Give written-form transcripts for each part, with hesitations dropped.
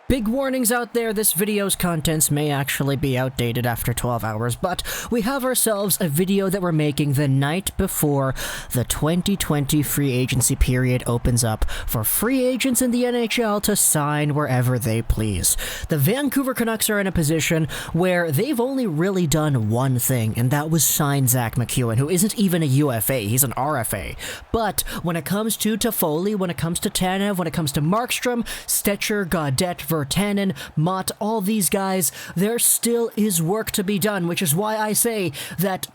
Big warnings out there, this video's contents may actually be outdated after 12 hours, but we have ourselves a video that we're making the night before the 2020 free agency period opens up for free agents in the NHL to sign wherever they please. The Vancouver Canucks are in a position where they've only really done one thing, and that was sign Zach McEwen, who isn't even a UFA, he's an RFA. But when it comes to Toffoli, when it comes to Tanev, when it comes to Markstrom, Stetcher, Gaudette, Virtanen, Mott, all these guys, there still is work to be done, which is why I say that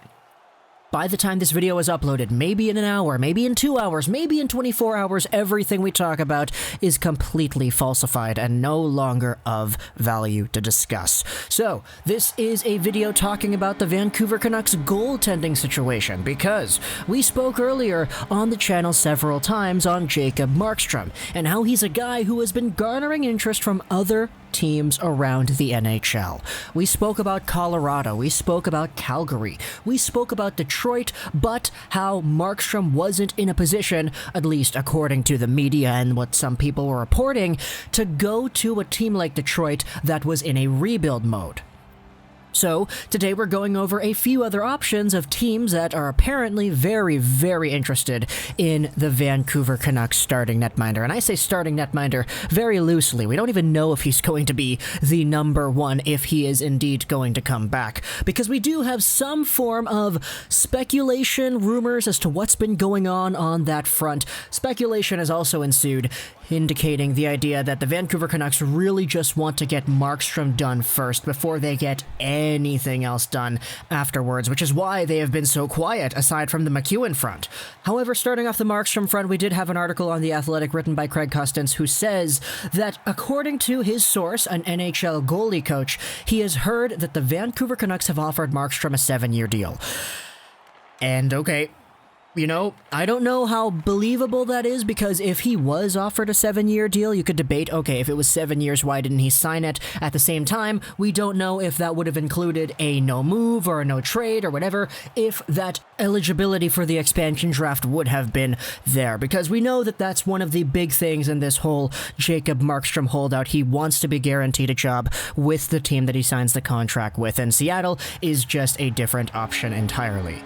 by the time this video is uploaded, maybe in an hour, maybe in 2 hours, maybe in 24 hours, everything we talk about is completely falsified and no longer of value to discuss. So, this is a video talking about the Vancouver Canucks goaltending situation, because we spoke earlier on the channel several times on Jacob Markstrom, and how he's a guy who has been garnering interest from other teams around the NHL. We spoke about Colorado, we spoke about Calgary, we spoke about Detroit, but how Markstrom wasn't in a position, at least according to the media and what some people were reporting, to go to a team like Detroit that was in a rebuild mode. So, today we're going over a few other options of teams that are apparently very, very interested in the Vancouver Canucks starting netminder. And I say starting netminder very loosely. We don't even know if he's going to be the number one, if he is indeed going to come back. Because we do have some form of speculation, rumors as to what's been going on that front. Speculation has also ensued, indicating the idea that the Vancouver Canucks really just want to get Markstrom done first before they get anything else done afterwards, which is why they have been so quiet aside from the McEwen front. However, starting off the Markstrom front, we did have an article on The Athletic written by Craig Custance who says that according to his source, an NHL goalie coach, he has heard that the Vancouver Canucks have offered Markstrom a 7-year deal. And okay, you know, I don't know how believable that is, because if he was offered a 7-year deal, you could debate, okay, if it was 7 years, why didn't he sign it? At the same time, we don't know if that would have included a no move or a no trade or whatever, if that eligibility for the expansion draft would have been there, because we know that that's one of the big things in this whole Jacob Markstrom holdout. He wants to be guaranteed a job with the team that he signs the contract with, and Seattle is just a different option entirely.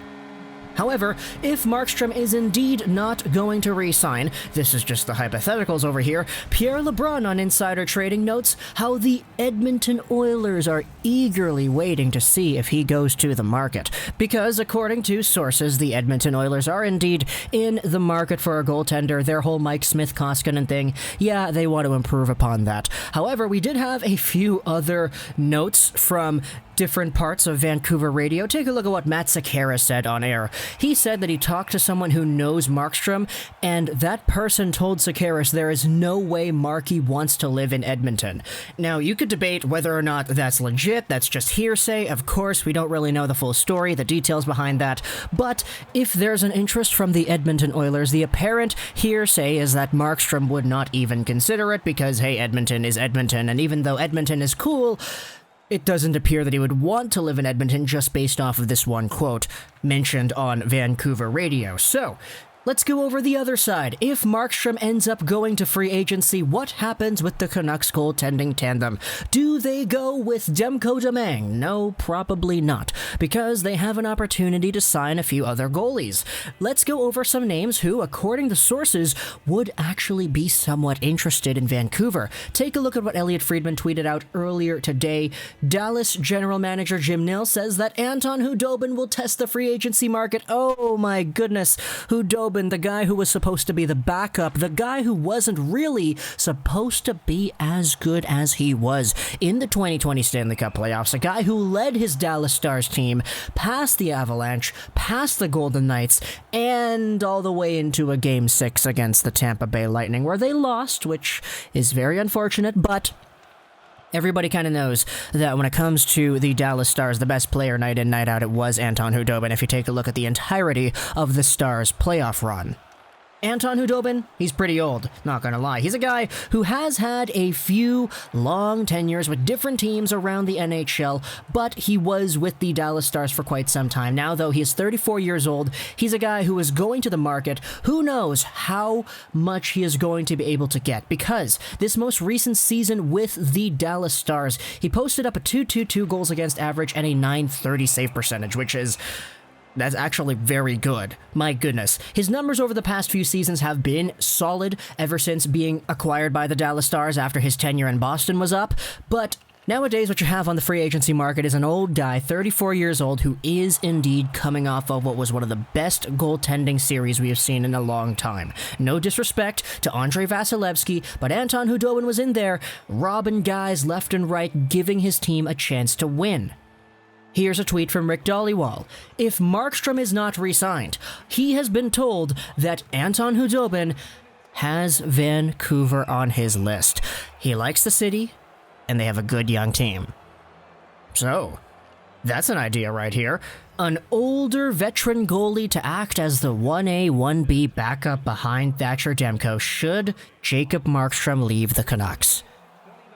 However, if Markstrom is indeed not going to re-sign, this is just the hypotheticals over here, Pierre LeBrun on Insider Trading notes how the Edmonton Oilers are eagerly waiting to see if he goes to the market. Because according to sources, the Edmonton Oilers are indeed in the market for a goaltender. Their whole Mike Smith-Koskinen thing, yeah, they want to improve upon that. However, we did have a few other notes from different parts of Vancouver radio. Take a look at what Matt Sekera said on air. He said that he talked to someone who knows Markstrom, and that person told Sekeres there is no way Marky wants to live in Edmonton. Now, you could debate whether or not that's legit, that's just hearsay. Of course, we don't really know the full story, the details behind that, but if there's an interest from the Edmonton Oilers, the apparent hearsay is that Markstrom would not even consider it because, hey, Edmonton is Edmonton, and even though Edmonton is cool, it doesn't appear that he would want to live in Edmonton just based off of this one quote mentioned on Vancouver radio. So, let's go over the other side. If Markstrom ends up going to free agency, what happens with the Canucks goaltending tandem? Do they go with Demko Domingue? No, probably not, because they have an opportunity to sign a few other goalies. Let's go over some names who, according to sources, would actually be somewhat interested in Vancouver. Take a look at what Elliot Friedman tweeted out earlier today. Dallas general manager Jim Nill says that Anton Khudobin will test the free agency market. Oh my goodness, Khudobin, the guy who was supposed to be the backup, the guy who wasn't really supposed to be as good as he was in the 2020 Stanley Cup playoffs, a guy who led his Dallas Stars team past the Avalanche, past the Golden Knights, and all the way into a Game 6 against the Tampa Bay Lightning, where they lost, which is very unfortunate, but everybody kind of knows that when it comes to the Dallas Stars, the best player night in, night out, it was Anton Khudobin, if you take a look at the entirety of the Stars' playoff run. Anton Khudobin, he's pretty old, not gonna lie. He's a guy who has had a few long tenures with different teams around the NHL, but he was with the Dallas Stars for quite some time now, though he is 34 years old. He's a guy who is going to the market. Who knows how much he is going to be able to get, because this most recent season with the Dallas Stars, he posted up a 2.22 goals against average and a .930 save percentage, that's actually very good. My goodness. His numbers over the past few seasons have been solid ever since being acquired by the Dallas Stars after his tenure in Boston was up, but nowadays what you have on the free agency market is an old guy, 34 years old, who is indeed coming off of what was one of the best goaltending series we have seen in a long time. No disrespect to Andrei Vasilevsky, but Anton Khudobin was in there, robbing guys left and right, giving his team a chance to win. Here's a tweet from Rick Dhaliwal. If Markstrom is not re-signed, he has been told that Anton Khudobin has Vancouver on his list. He likes the city, and they have a good young team. So, that's an idea right here. An older veteran goalie to act as the 1A, 1B backup behind Thatcher Demko should Jacob Markstrom leave the Canucks.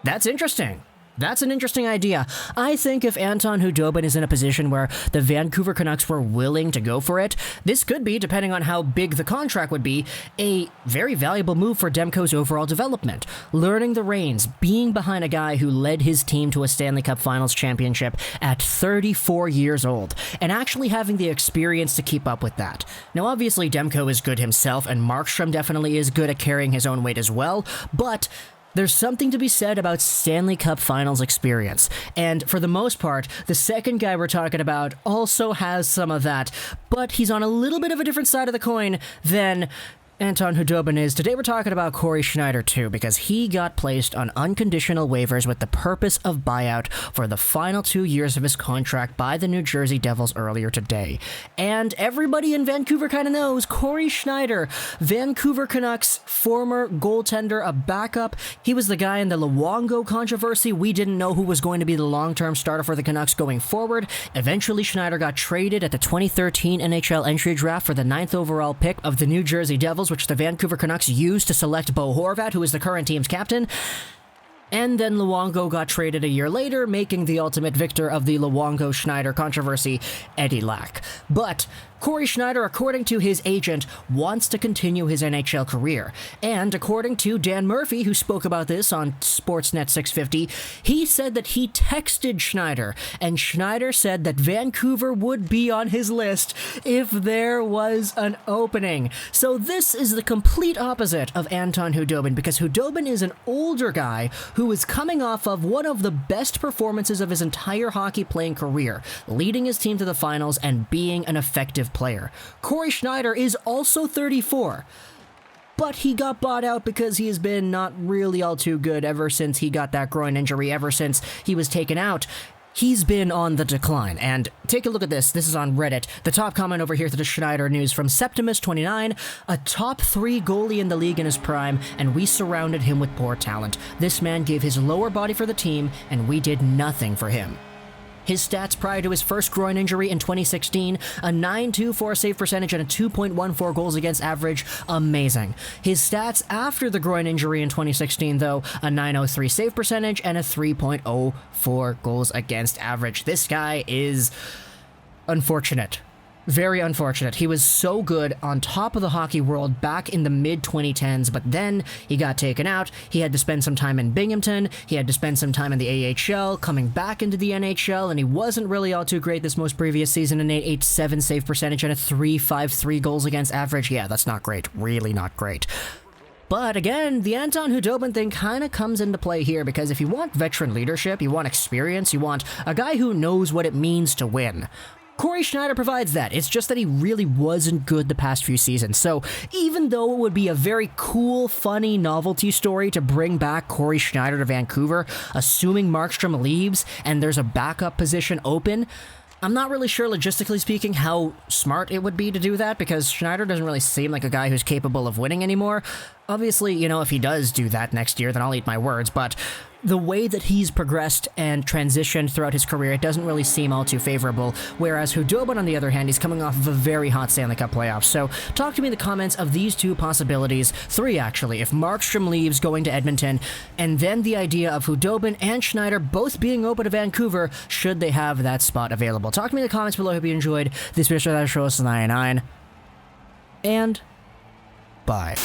That's interesting. That's an interesting idea. I think if Anton Khudobin is in a position where the Vancouver Canucks were willing to go for it, this could be, depending on how big the contract would be, a very valuable move for Demko's overall development. Learning the reins, being behind a guy who led his team to a Stanley Cup Finals championship at 34 years old, and actually having the experience to keep up with that. Now, obviously, Demko is good himself, and Markstrom definitely is good at carrying his own weight as well, but there's something to be said about Stanley Cup Finals experience, and for the most part, the second guy we're talking about also has some of that, but he's on a little bit of a different side of the coin than Anton Khudobin is. Today we're talking about Cory Schneider too, because he got placed on unconditional waivers with the purpose of buyout for the final 2 years of his contract by the New Jersey Devils earlier today. And everybody in Vancouver kind of knows Cory Schneider, Vancouver Canucks former goaltender, a backup. He was the guy in the Luongo controversy. We didn't know who was going to be the long-term starter for the Canucks going forward. Eventually, Schneider got traded at the 2013 NHL entry draft for the 9th overall pick of the New Jersey Devils, which the Vancouver Canucks used to select Bo Horvat, who is the current team's captain. And then Luongo got traded a year later, making the ultimate victor of the Luongo-Schneider controversy, Eddie Lack. But Cory Schneider, according to his agent, wants to continue his NHL career. And according to Dan Murphy, who spoke about this on Sportsnet 650, he said that he texted Schneider, and Schneider said that Vancouver would be on his list if there was an opening. So this is the complete opposite of Anton Khudobin, because Khudobin is an older guy who is coming off of one of the best performances of his entire hockey playing career, leading his team to the finals and being an effective player. Cory Schneider is also 34, but he got bought out because he has been not really all too good ever since he got that groin injury, ever since he was taken out. He's been on the decline, and take a look at this. This is on Reddit. The top comment over here to the Schneider news from Septimus29, a top 3 goalie in the league in his prime, and we surrounded him with poor talent. This man gave his lower body for the team, and we did nothing for him. His stats prior to his first groin injury in 2016, a .924 save percentage and a 2.14 goals against average, amazing. His stats after the groin injury in 2016, though, a .903 save percentage and a 3.04 goals against average. This guy is unfortunate. Very unfortunate. He was so good on top of the hockey world back in the mid-2010s, but then he got taken out. He had to spend some time in Binghamton. He had to spend some time in the AHL, coming back into the NHL, and he wasn't really all too great this most previous season. An .887 save percentage and a 3.53 goals against average. Yeah, that's not great. Really not great. But again, the Anton Khudobin thing kind of comes into play here, because if you want veteran leadership, you want experience, you want a guy who knows what it means to win, Cory Schneider provides that. It's just that he really wasn't good the past few seasons. So even though it would be a very cool, funny novelty story to bring back Cory Schneider to Vancouver, assuming Markstrom leaves and there's a backup position open, I'm not really sure, logistically speaking, how smart it would be to do that, because Schneider doesn't really seem like a guy who's capable of winning anymore. Obviously, if he does do that next year, then I'll eat my words, but the way that he's progressed and transitioned throughout his career, it doesn't really seem all too favorable. Whereas Khudobin, on the other hand, he's coming off of a very hot Stanley Cup playoffs. So talk to me in the comments of these two possibilities, three actually, if Markstrom leaves going to Edmonton, and then the idea of Khudobin and Schneider both being open to Vancouver should they have that spot available. Talk to me in the comments below. Hope you enjoyed this video. That show us 99, and bye.